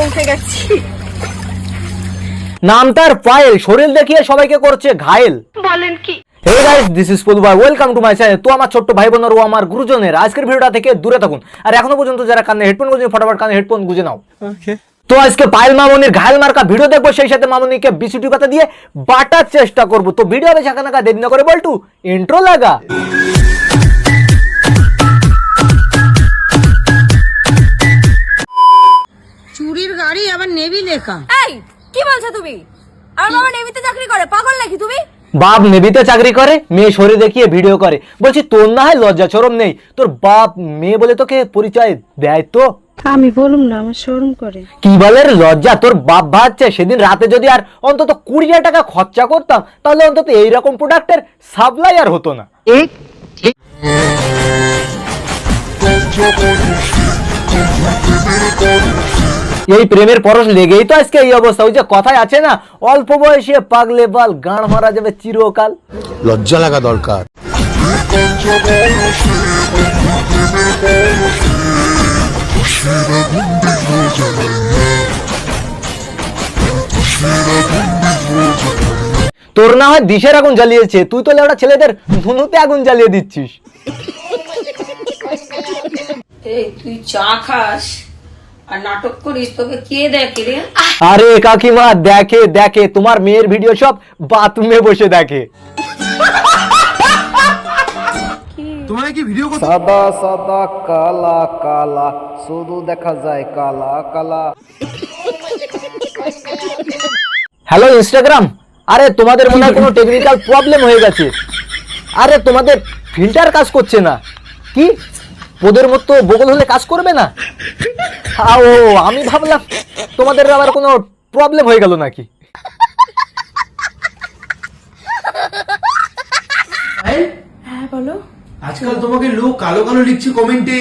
উঠে গেছি। নাম তার পায়েল, শরীর দেখিয়ে সবাইকে করছে ঘায়েল। বলেন কি? হে গাইস, দিস ইজ পলু ভাই, ওয়েলকাম টু মাই চ্যানেল। তো আমার ছোট্ট ভাই বোনের ও আমার গুরুজনের আজকের ভিডিওটা থেকে দূরে থাকুন। আর এখনো পর্যন্ত যারা কানে হেডফোন গুঁজে ফটাফট কানে হেডফোন গুঁজে নাও। ওকে। তো আজকে পায়েল মামনির ঘায়েল মার্কা ভিডিও দেখবো, সেই সাথে মামনিকে বিসুটি পাতা দিয়ে বাটার চেষ্টা করবো। তো ভিডিও হবে সেখানে দেরি না করে বলটু ইন্ট্রো লাগা। চুরির গাড়ি আবার নেভি লেখা। এই কি বলছো তুমি? আমার বাবা নেভিতে চাকরি করে, পাগল নাকি তুমি? বাপ নেভিতে চাকরি করে, মেয়ে শরীর দেখিয়ে ভিডিও করে। বলছি তোর না হয় লজ্জা শরম নেই? তোর বাপ মেয়ে বলে তোকে পরিচয় দেয় তো? আমি বলুম না, আমার শরম করে। কি বলে লজ্জা? তোর বাপ ভাবছে সেদিন রাতে যদি আর অন্তত 20,000 টাকা খরচা করতাম তাহলে অন্তত এইরকম প্রোডাক্টের সাপ্লাই আর হতো না। এই প্রেমের পরশ লেগেই তো আজকে এই অবস্থা। ওই যে কথায় আছে না, অল্প বয়সে পাগলে বাল গান মারা যাবে চিরকাল। লজ্জা লাগা দরকার। তোর না হয় দিশের আগুন জ্বালিয়েছে, তুই তো লেওড়া ছেলেদের ধুনুতে আগুন জ্বালিয়ে দিচ্ছিস। এই তুই চা খাস আর নাটক করিস, তোকে কে দেখে রে? আরে কাকিমা দেখে দেখে, তোমার মেয়ের ভিডিও সব বাথরুমে বসে দেখে। তোমার কি ভিডিও করতে সাদা সাদা কালা কালা, শুধু দেখা যায় কালা কালা। হ্যালো ইনস্টাগ্রাম, আরে তোমাদের মনে হয় কোনো টেকনিক্যাল প্রবলেম হয়ে গেছে। আরে তোমাদের ফিল্টার কাজ করছে না কি? ওদের মতো বগল হলে কাজ করবে না? ও আমি ভাবলাম তোমাদের আবার কোনো প্রবলেম হয়ে গেল নাকি। হ্যাঁ বলো। আজকাল তোমাকে লোক কালো কালো লিখছে কমেন্টে।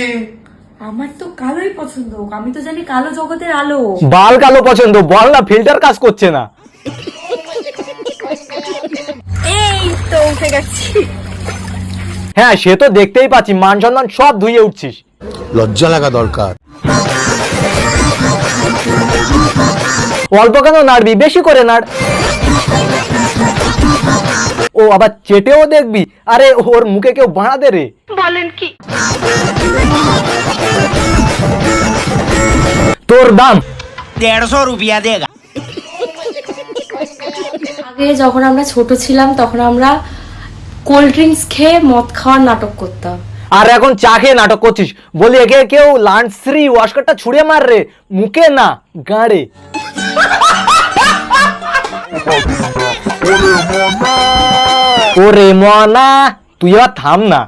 আমার তো কালোই পছন্দ, আমি তো জানি কালো জগতের আলো। বাল কালো পছন্দ, বল না ফিল্টার কাজ করছে না। এই তো উঠে গেছি। হ্যাঁ সে তো দেখতেই পাচ্ছি, মান সম্মান সব ধুয়ে উঠছিস। লজ্জা লাগা দরকার। অল্প কেন নাড়বি, বেশি করে নাড়। ও আবার চেটেও দেখবি? আরে ওর মুখে কেউ বাড়া দে রে। বলেন কি? তোর দাম 150 रुपया देगा। আগে যখন আমরা ছোট ছিলাম তখন আমরা কোল্ড ড্রিঙ্কস খেয়ে মদ খাওয়ার নাটক করতাম। আর এখন চা খেয়ে নাটক করছিস। বলি একে কেউ লান্সরি ওয়াশকারটা ছুড়ে মার রে, মুখে না গাড়ে। ওরে মনা তুই এবার থাম না।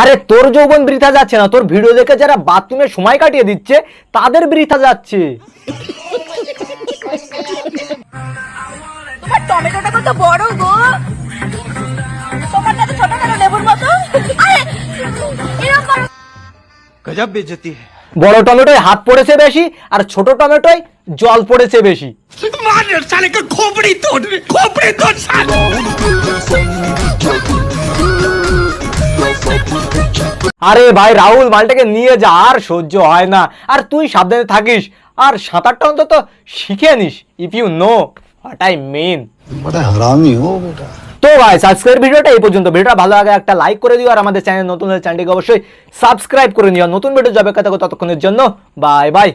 আরে তোর যৌবন বৃথা যাচ্ছে না, তোর ভিডিও দেখে যারা বাথরুমে সময় কাটিয়ে দিচ্ছে তাদের বৃথা যাচ্ছে। তোমার টমেটোটা কত বড় গো, তোমারটা তো ছোট কেন লেবুর মতো? আরে এরকম गजब बेइज्जती है। বড় টমেটোয় হাত পড়েছে বেশি আর ছোট টমেটোয় জল পড়েছে বেশি। मार साले का खोपड़ी तोड़ साले। আরে ভাই রাহুল মালটাকে নিয়ে যা, আর সহ্য হয় না। আর তুই সাবধানে থাকিস, আর সাঁতারটা অন্তত শিখে নিস, if you know what I mean. বড় হারামি হো বেটা। তো ভাই আজকের ভিডিওটা এই পর্যন্ত। ভিডিওটা ভালো লাগে একটা লাইক করে দিও, আর আমাদের চ্যানেল নতুন হলে চ্যানেলটিকে অবশ্যই সাবস্ক্রাইব করে নিও। নতুন ভিডিও যাবে কথা ততক্ষণের জন্য বাই বাই।